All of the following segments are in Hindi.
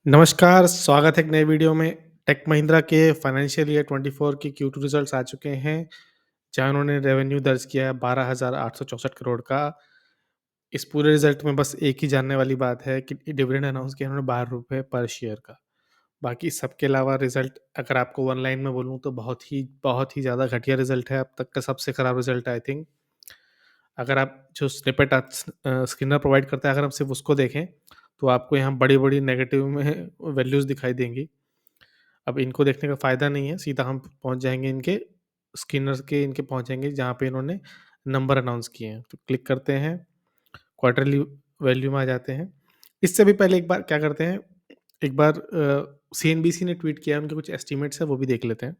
नमस्कार, स्वागत है एक नए वीडियो में। टेक महिंद्रा के फाइनेंशियल ईयर 24 के Q2 रिजल्ट्स आ चुके हैं, जहाँ उन्होंने रेवेन्यू दर्ज किया है 12,864 करोड़ का। इस पूरे रिजल्ट में बस एक ही जानने वाली बात है कि डिविडेंड अनाउंस किया उन्होंने ₹12 पर शेयर का। बाकी सबके अलावा रिजल्ट अगर आपको वन लाइन में बोलूँ तो बहुत ही ज़्यादा घटिया रिजल्ट है, अब तक का सबसे खराब रिजल्ट है आई थिंक। अगर आप जो स्निपेट स्किनर प्रोवाइड करता है, अगर हम सिर्फ़ उसको देखें, तो आपको यहाँ बड़ी-बड़ी नेगेटिव में वैल्यूज़ दिखाई देंगी। अब इनको देखने का फ़ायदा नहीं है, सीधा हम पहुँच जाएँगे इनके स्किनर्स के इनके पहुँचेंगे जहाँ पे इन्होंने नंबर अनाउंस किए हैं। तो क्लिक करते हैं, क्वार्टरली वैल्यू में आ जाते हैं। इससे भी पहले एक बार क्या करते हैं, एक बार सीएनबीसी ने ट्वीट किया है, उनके कुछ एस्टीमेट्स हैं, वो भी देख लेते हैं।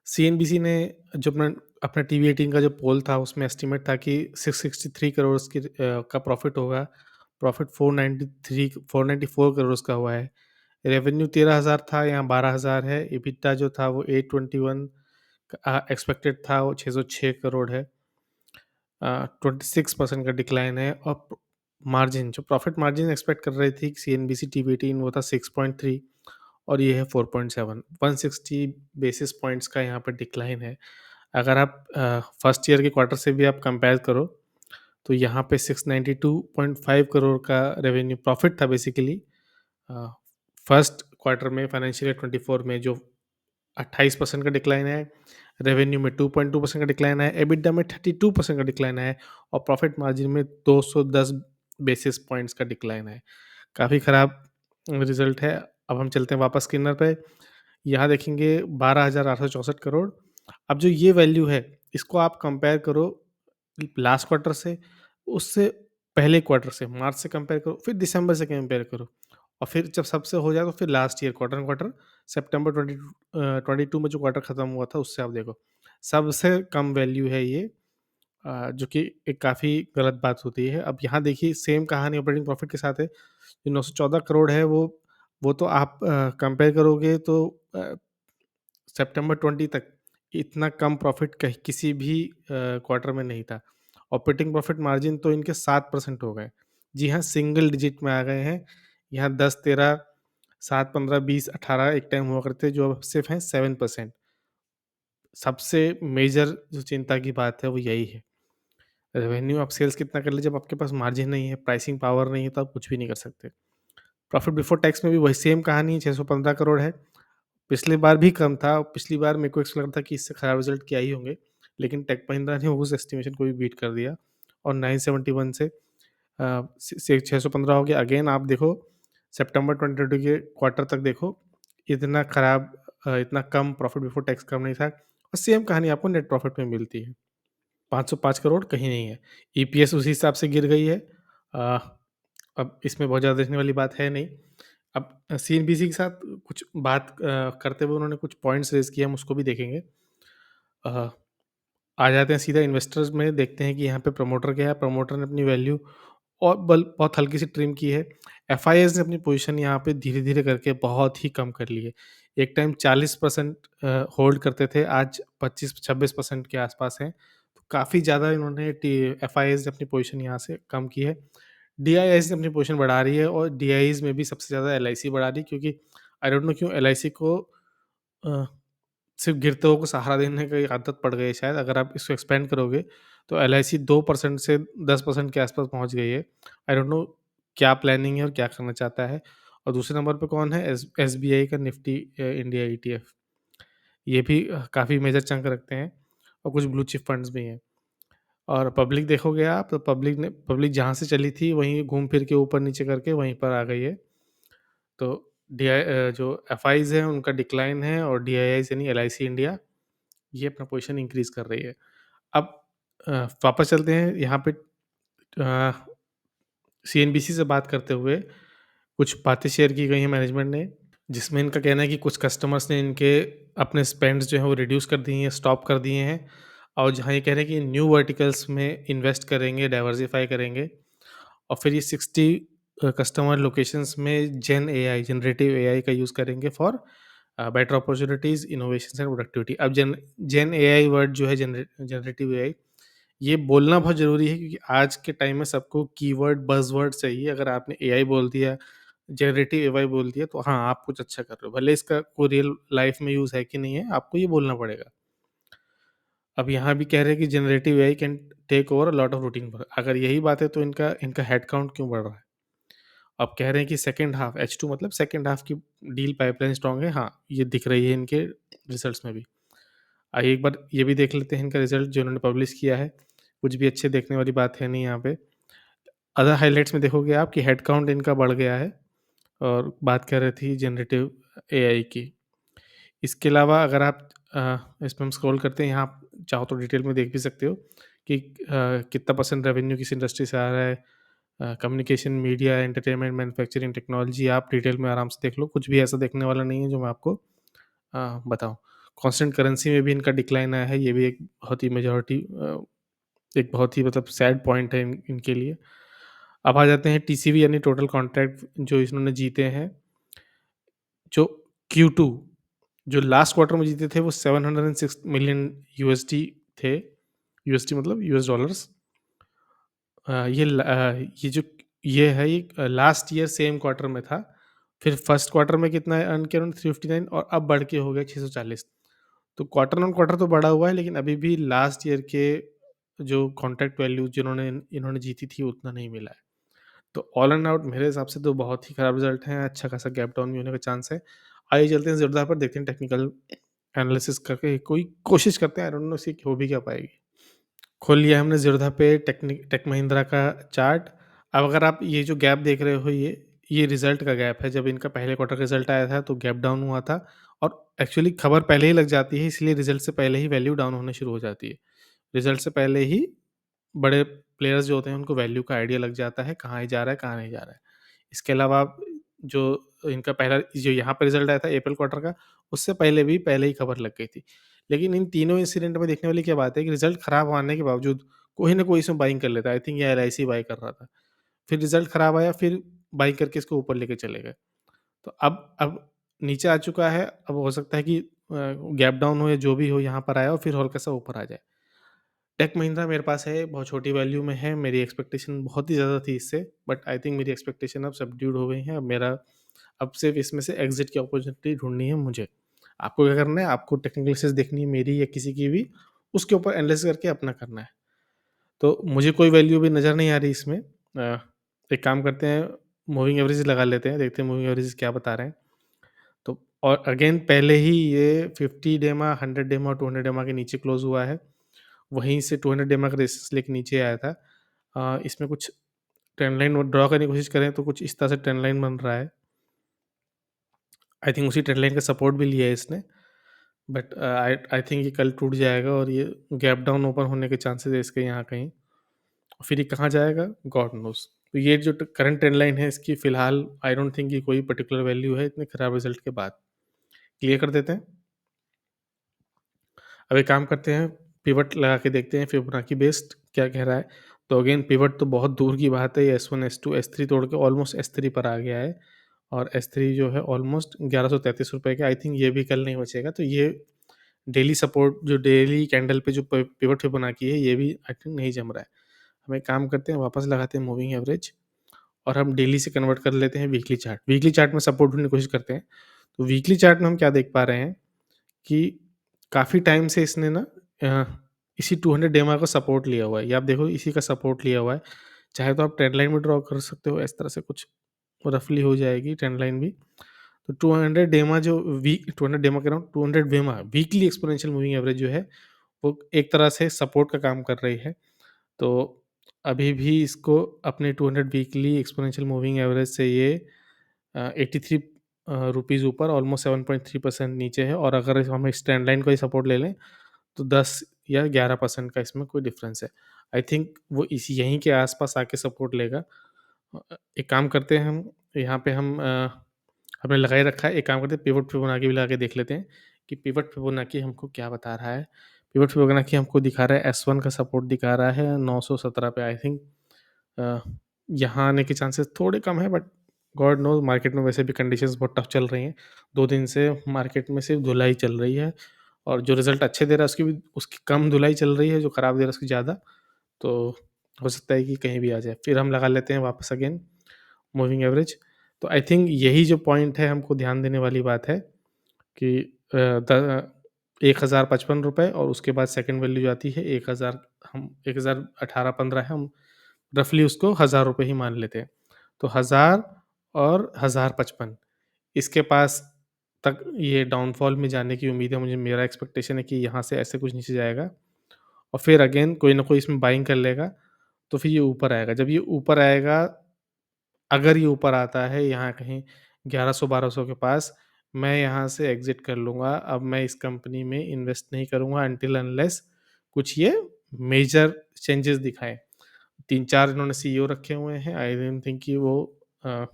सीएनबीसी ने जो अपना अपना टीवी 18 का जो पोल था, उसमें एस्टीमेट था कि 663 करोड़ का प्रॉफ़िट होगा। प्रॉफ़िट 494 करोड़ का हुआ है। रेवेन्यू 13,000 था, यहाँ 12,000 है। एबिटा जो था वो 821 एक्सपेक्टेड था, वो 606 करोड़ है। 26% का डिक्लाइन है और मार्जिन जो प्रॉफिट मार्जिन एक्सपेक्ट कर रही थी सीएनबीसी टीवी 18 वो था 6.3 और ये है 4.7 160 बेसिस पॉइंट्स का यहाँ पर डिक्लाइन है। अगर आप फर्स्ट ईयर के क्वार्टर से भी आप कंपेयर करो तो यहाँ पे 692.5 करोड़ का रेवेन्यू प्रॉफिट था बेसिकली। फर्स्ट क्वार्टर में फाइनेंशियल ईयर 24 में जो 28% का डिक्लाइन है, रेवेन्यू में 2.2% का डिक्लाइन है, एबिटा में 32% का डिक्लाइन है और प्रॉफिट मार्जिन में 210 बेसिस पॉइंट्स का डिक्लाइन है। काफ़ी खराब रिज़ल्ट है। अब हम चलते हैं वापस स्क्रीनर पे। यहाँ देखेंगे 12,864 करोड़। अब जो ये वैल्यू है, इसको आप कंपेयर करो लास्ट क्वार्टर से, उससे पहले क्वार्टर से, मार्च से कंपेयर करो, फिर दिसंबर से कंपेयर करो और फिर जब सबसे हो जाए तो फिर last year quarter on quarter सितंबर 22 में जो क्वार्टर खत्म हुआ था उससे आप देखो। सबसे कम वैल्यू है ये, जो कि एक काफ़ी गलत बात होती है। अब यहाँ देखिए सेम कहानी ऑपरेटिंग प्रॉफिट के साथ है। जो 914 करोड़ है वो तो आप कंपेयर करोगे तो अ, सितंबर 20 तक इतना कम प्रॉफिट कहीं किसी भी क्वार्टर में नहीं था। ऑपरेटिंग प्रॉफिट मार्जिन तो इनके 7% हो गए। जी हाँ, सिंगल डिजिट में आ गए हैं। यहाँ 10, 13, 7, 15, 20, 18 एक टाइम हुआ करते जो अब सिर्फ़ हैं 7%। सबसे मेजर जो चिंता की बात है वो यही है। रेवेन्यू आप सेल्स कितना कर लीजिए, जब आपके पास मार्जिन नहीं है, प्राइसिंग पावर नहीं है, तो आप कुछ भी नहीं कर सकते। प्रॉफिट बिफोर टैक्स में भी वही सेम कहानी है, 615 करोड़ है। पिछली बार भी कम था, पिछली बार मेरे को ऐसा लग रहा था कि इससे खराब रिज़ल्ट क्या ही होंगे, लेकिन टेक महिंद्रा ने उस एस्टिमेशन को भी बीट कर दिया और 971 से 615 हो गया। अगेन आप देखो सितंबर 2022 के क्वार्टर तक देखो, इतना खराब इतना कम प्रॉफिट बिफोर टैक्स कम नहीं था और सेम कहानी आपको नेट प्रॉफिट में मिलती है। 505 करोड़ कहीं नहीं है। ईपीएस उसी हिसाब से गिर गई है। अ, अब इसमें बहुत ज़्यादा देखने वाली बात है नहीं। अब सीएनबीसी के साथ कुछ बात करते हुए उन्होंने कुछ पॉइंट्स रेज़ किए, हम उसको भी देखेंगे। अ, आ जाते हैं सीधा इन्वेस्टर्स में, देखते हैं कि यहाँ पे प्रमोटर क्या है। प्रमोटर ने अपनी वैल्यू और बल बहुत हल्की सी ट्रिम की है। एफआईआईज़ ने अपनी पोज़ीशन यहाँ पे धीरे-धीरे करके बहुत ही कम कर ली है। एक टाइम 40% होल्ड करते थे, आज 25-26% के आसपास हैं। तो काफ़ी ज़्यादा इन्होंने टी एफआईआईज़ ने अपनी पोज़ीशन यहाँ से कम की है। डीआईआईज़ ने अपनी पोज़ीशन बढ़ा रही है और डीआईआईज़ में भी सबसे ज़्यादा एलआईसी बढ़ा रही है, क्योंकि आई डोंट नो क्यों एलआईसी को अ, सिर्फ़ गिरते हुए को सहारा देने की आदत पड़ गई है शायद। अगर आप इसको एक्सपेंड करोगे तो एलआईसी 2% से 10% के आसपास पहुँच गई है। आई डोंट नो क्या प्लानिंग है और क्या करना चाहता है। और दूसरे नंबर पे कौन है? एसबीआई का निफ्टी इंडिया ईटीएफ। ये भी काफ़ी मेजर चंक रखते हैं और कुछ ब्लू चिप फंड्स भी हैं। और पब्लिक देखोगे आप तो पब्लिक जहाँ से चली थी वहीं घूम फिर के ऊपर-नीचे करके वहीं पर आ गई है। तो जो एफआईज़ हैं उनका डिक्लाइन है और डीआईआईज़ यानी एलआईसी इंडिया ये अपना पोज़ीशन इंक्रीज़ कर रही है। अब वापस चलते हैं यहाँ पे अ, सीएनबीसी से बात करते हुए कुछ बातें शेयर की गई हैं मैनेजमेंट ने, जिसमें इनका कहना है कि कुछ कस्टमर्स ने इनके अपने स्पेंड्स जो हैं वो रिड्यूस कर दिए हैं, स्टॉप कर दिए हैं और जहाँ ये कह रहे हैं कि न्यू वर्टिकल्स में इन्वेस्ट करेंगे, डाइवर्सिफ़ाई करेंगे और फिर ये 60 कस्टमर लोकेशंस में जेन एआई, जनरेटिव एआई का यूज़ करेंगे for better opportunities, innovations and productivity. अब जेन एआई वर्ड जो है जनरेटिव एआई, ये बोलना बहुत ज़रूरी है क्योंकि आज के टाइम में सबको कीवर्ड, बज़वर्ड चाहिए। अगर आपने एआई बोल दिया जनरेटिव एआई बोल दिया तो हाँ, आप कुछ अच्छा कर रहे हो। भले इसका कोई रियल लाइफ़ में यूज़ है कि नहीं है, आपको ये बोलना पड़ेगा। अब यहाँ भी कह रहे हैं कि generative AI can take over a lot of routine work. अगर यही बात है तो इनका इनका हेड काउंट क्यों बढ़ रहा है? अब कह रहे हैं कि सेकंड हाफ H2 मतलब सेकंड हाफ की डील पाइपलाइन स्ट्रांग है। हाँ, ये दिख रही है इनके रिजल्ट्स में भी। आइए एक बार ये भी देख लेते हैं इनका रिजल्ट जो इन्होंने पब्लिश किया है। कुछ भी अच्छे देखने वाली बात है नहीं यहाँ पे। अदर हाइलाइट्स में देखोगे आप कि हेड काउंट इनका बढ़ गया है और बात कर रही थी जनरेटिव एआई की। इसके अलावा अगर आप इसमें हम स्क्रॉल करते हैं यहाँ आप चाहो तो डिटेल में देख भी सकते हो कि कितना परसेंट रेवेन्यू किस इंडस्ट्री से आ रहा है। Communication, media, entertainment, manufacturing, technology आप डिटेल में आराम से देख लो। कुछ भी ऐसा देखने वाला नहीं है जो मैं आपको बताऊँ। कांस्टेंट करेंसी में भी इनका डिक्लाइन आया है, ये भी एक बहुत ही एक बहुत ही मतलब सैड पॉइंट है इनके लिए। अब आ जाते हैं टीसीवी यानी टोटल कॉन्ट्रैक्ट जो इन्होंने जीते हैं। जो Q2 जो लास्ट क्वार्टर में जीते थे वो 706 मिलियन यूएसडी थे। यूएसडी मतलब यूएस डॉलर्स। ये है ये लास्ट ईयर सेम क्वार्टर में था। फिर फर्स्ट क्वार्टर में कितना अर्न किया उन्होंने 359 और अब बढ़ के हो गया 640। तो क्वार्टर ऑन क्वार्टर तो बढ़ा हुआ है लेकिन अभी भी लास्ट ईयर के जो कॉन्ट्रैक्ट वैल्यू जिन्होंने इन्होंने जीती थी उतना नहीं मिला है। तो ऑल एंड आउट मेरे हिसाब से तो बहुत ही खराब रिजल्ट है, अच्छा खासा गैप डाउन भी होने का चांस है। आइए चलते हैं ज़ेरोधा पर देखते हैं टेक्निकल एनालिसिस करके कोई कोशिश करते हैं, आई डोंट नो इसकी हो भी क्या पाएगी। खोल लिया हमने ज़ेरोधा पे टेक महिंद्रा का चार्ट। अब अगर आप ये जो गैप देख रहे हो ये रिज़ल्ट का गैप है। जब इनका पहले क्वार्टर का रिज़ल्ट आया था तो गैप डाउन हुआ था और एक्चुअली खबर पहले ही लग जाती है इसलिए रिज़ल्ट से पहले ही वैल्यू डाउन होना शुरू हो जाती है। रिज़ल्ट से पहले ही बड़े प्लेयर्स जो होते हैं उनको वैल्यू का आइडिया लग जाता है, कहाँ जा रहा है, कहाँ नहीं जा रहा है। इसके अलावा आप जो इनका पहला जो यहाँ पे रिज़ल्ट आया था अप्रैल क्वार्टर का, उससे पहले ही खबर लग गई थी। लेकिन इन तीनों इंसिडेंट में देखने वाली क्या बात है कि रिज़ल्ट खराब आने के बावजूद कोई ना कोई इसमें बाइंग कर लेता है। आई थिंक ये एलआईसी बाय कर रहा था। फिर रिज़ल्ट खराब आया, फिर बाइंग करके इसको ऊपर लेके चले गए। तो अब नीचे आ चुका है, अब हो सकता है कि गैप डाउन हो या जो भी हो यहाँ पर आया और फिर हल्का-सा ऊपर आ जाए। टेक महिंद्रा मेरे पास है, बहुत छोटी वैल्यू में है, मेरी एक्सपेक्टेशन बहुत ही ज़्यादा थी इससे, बट आई थिंक मेरी एक्सपेक्टेशन अब सबड्यूड हो गई है। अब सिर्फ़ इसमें से एग्ज़िट की अपॉर्च्युनिटी ढूँढनी है मुझे। आपको क्या करना है, आपको टेक्निकल एनालिसिस देखनी है मेरी या किसी की भी, उसके ऊपर एनालाइज़ करके अपना करना है। तो मुझे कोई वैल्यू अभी नज़र नहीं आ रही इसमें। एक काम करते हैं, मूविंग एवरेज लगा लेते हैं, देखते हैं मूविंग एवरेज क्या बता रहे हैं। तो और अगेन पहले ही ये 50 डेमा, 100 डेमा और 200 डेमा के नीचे क्लोज़ हुआ है। वहीं से 200 डेमा का रेजिस्टेंस लेके नीचे आया था। इसमें कुछ ट्रेंड लाइन ड्रॉ करने की कोशिश करें तो कुछ इस तरह से ट्रेंड लाइन बन रहा है। आई थिंक उसी ट्रेंड लाइन का सपोर्ट भी लिया है इसने, बट आई आई थिंक ये कल टूट जाएगा और ये गैप डाउन ओपन होने के चांसेस है इसके यहाँ कहीं। फिर ये कहाँ जाएगा गॉड नोज़। तो ये जो करंट ट्रेंड लाइन है इसकी फ़िलहाल आई डोंट थिंक कि कोई पर्टिकुलर वैल्यू है इतने खराब रिज़ल्ट के बाद। क्लियर कर देते हैं। अब एक काम करते हैं, पिवट लगा के देखते हैं फिबोनाची बेस्ड क्या कह रहा है। तो अगेन पिवट तो बहुत दूर की बात है, ये S1, S2, S3 तोड़ के ऑलमोस्ट S3 पर आ गया है और S3 जो है ऑलमोस्ट ₹1133 का। आई थिंक ये भी कल नहीं बचेगा। तो ये डेली सपोर्ट जो डेली कैंडल पे जो पिवट फिबोनाची है, ये भी आई थिंक नहीं जम रहा है। हम एक काम करते हैं, वापस लगाते हैं मूविंग एवरेज और हम डेली से कन्वर्ट कर लेते हैं वीकली चार्ट। वीकली चार्ट में सपोर्ट ढूँढने की कोशिश करते हैं। तो वीकली चार्ट में हम क्या देख पा रहे हैं कि काफ़ी टाइम से इसने ना अ, इसी 200 डेमा का सपोर्ट लिया हुआ है। ये आप देखो इसी का सपोर्ट लिया हुआ है। चाहे तो आप ट्रेंड लाइन भी ड्रॉ कर सकते हो, इस तरह से कुछ रफली हो जाएगी ट्रेंड लाइन भी। तो 200 डेमा जो 200 डेमा कह रहा हूँ, 200 वेमा वीकली एक्सपोनेंशियल मूविंग एवरेज जो है, वो एक तरह से सपोर्ट का काम कर रही है। तो अभी भी इसको अपने 200 वीकली एक्सपोनेंशियल मूविंग एवरेज से ये 83 रुपीज़ ऊपर ऑलमोस्ट 7.3% नीचे है और अगर हम इस ट्रेंड लाइन को ही सपोर्ट ले लें तो 10 या 11% का इसमें कोई डिफरेंस है। आई थिंक वो इसी यहीं के आस-पास आके सपोर्ट लेगा। एक काम करते हैं हम यहाँ पे हमने लगाए रखा है, एक काम करते हैं पिवट फिबोनाची भी लगा के देख लेते हैं कि पिवट फिबोनाची हमको क्या बता रहा है। पिवट फिबोनाची हमको दिखा रहा है S1 का सपोर्ट दिखा रहा है 917 पे आई थिंक अ, यहाँ आने के चांसेस थोड़े कम है बट गॉड नोज़ मार्केट में वैसे भी कंडीशंस बहुत टफ चल रही हैं। 2 दिन से मार्केट में सिर्फ धुलाई चल रही है और जो रिज़ल्ट अच्छे दे रहा है उसकी कम धुलाई चल रही है, जो खराब दे रहा है उसकी ज़्यादा। तो हो सकता है कि कहीं भी आ जाए। फिर हम लगा लेते हैं वापस अगेन मूविंग एवरेज। तो आई थिंक यही जो पॉइंट है हमको ध्यान देने वाली बात है कि द ₹1055 और उसके बाद सेकंड वैल्यू जो आती है 1000, हम 1018-15 है, हम रफ़ली उसको ₹1000 ही मान लेते हैं। तो 1000 और 1055 इसके पास तक ये डाउनफॉल में जाने की उम्मीद है मुझे, मेरा एक्सपेक्टेशन है कि यहाँ से ऐसे कुछ नीचे जाएगा और फिर अगेन कोई ना कोई इसमें बाइंग कर लेगा, तो फिर ये ऊपर आएगा। जब ये ऊपर आएगा, अगर ये ऊपर आता है यहाँ कहीं 1100-1200 के पास, मैं यहाँ से एग्ज़िट कर लूँगा। अब मैं इस कंपनी में इन्वेस्ट नहीं करूँगा अनटिल अनलेस कुछ ये मेजर चेंजेस दिखाएँ। 3-4 इन्होंने सीईओ रखे हुए हैं, आई डोंट थिंक कि वो अ,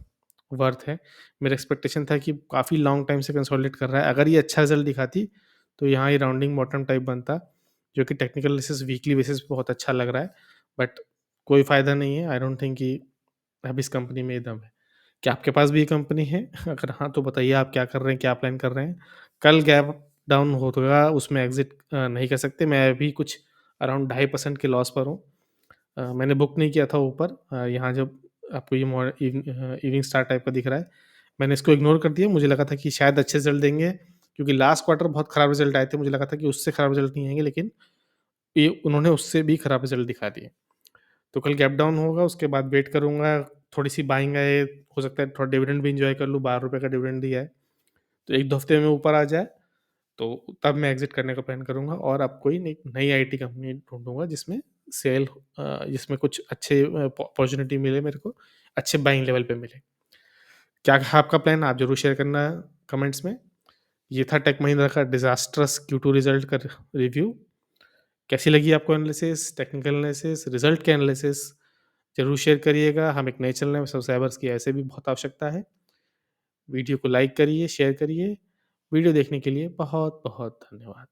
वर्थ है। मेरा एक्सपेक्टेशन था कि काफ़ी लॉन्ग टाइम से कंसोलिडेट कर रहा है, अगर ये अच्छा रिज़ल्ट दिखाती, तो यहाँ ये राउंडिंग बॉटम टाइप बनता, जो कि टेक्निकल एनालिसिस वीकली बेसिस पे बहुत अच्छा लग रहा है। बट कोई फ़ायदा नहीं है, आई डोंट थिंक कि अब इस कंपनी में ये दम है। क्या आपके पास भी ये कंपनी है? अगर हाँ, तो बताइए आप क्या कर रहे हैं, क्या प्लान कर रहे हैं? कल गैप डाउन होगा, उसमें एग्ज़िट नहीं कर सकते। मैं अभी कुछ अराउंड 2.5% के लॉस पर हूँ। मैंने बुक नहीं किया था ऊपर, यहाँ जब आपको ये इवनिंग स्टार टाइप का दिख रहा है, मैंने इसको इग्नोर कर दिया। मुझे लगा था कि शायद अच्छे रिज़ल्ट देंगे, क्योंकि लास्ट क्वार्टर बहुत खराब रिज़ल्ट आए थे। मुझे लगा था कि उससे खराब रिज़ल्ट नहीं आएँगे, लेकिन ये उन्होंने उससे भी खराब रिज़ल्ट दिखा दिए। तो कल गैप डाउन होगा, उसके बाद वेट करूँगा, थोड़ी-सी बाइंग आए, हो सकता है थोड़ा डिविडेंड भी एन्जॉय कर लूँ, ₹12 का डिविडेंड दिया है, तो 1-2 हफ्ते में ऊपर आ जाए, तो तब मैं एग्ज़िट करने का प्लान करूँगा और अब कोई नई नई आईटी कंपनी ढूँढूँगा जिसमें जिसमें कुछ अच्छे अपॉर्च्युनिटी मिले मेरे को, अच्छे बाइंग लेवल पे मिले। क्या है आपका प्लान? आप ज़रूर शेयर करना कमेंट्स में। ये था टेक महिंद्रा का डिज़ास्ट्रस Q2 रिज़ल्ट का रिव्यू। कैसी लगी आपको एनालिसिस, टेक्निकल एनालिसिस, रिज़ल्ट के एनालिसिस? ज़रूर शेयर करिएगा। हम एक नए चैनल में सब्सक्राइबर्स की ऐसे भी बहुत आवश्यकता है। वीडियो को लाइक करिए, शेयर करिए। वीडियो देखने के लिए बहुत-बहुत धन्यवाद।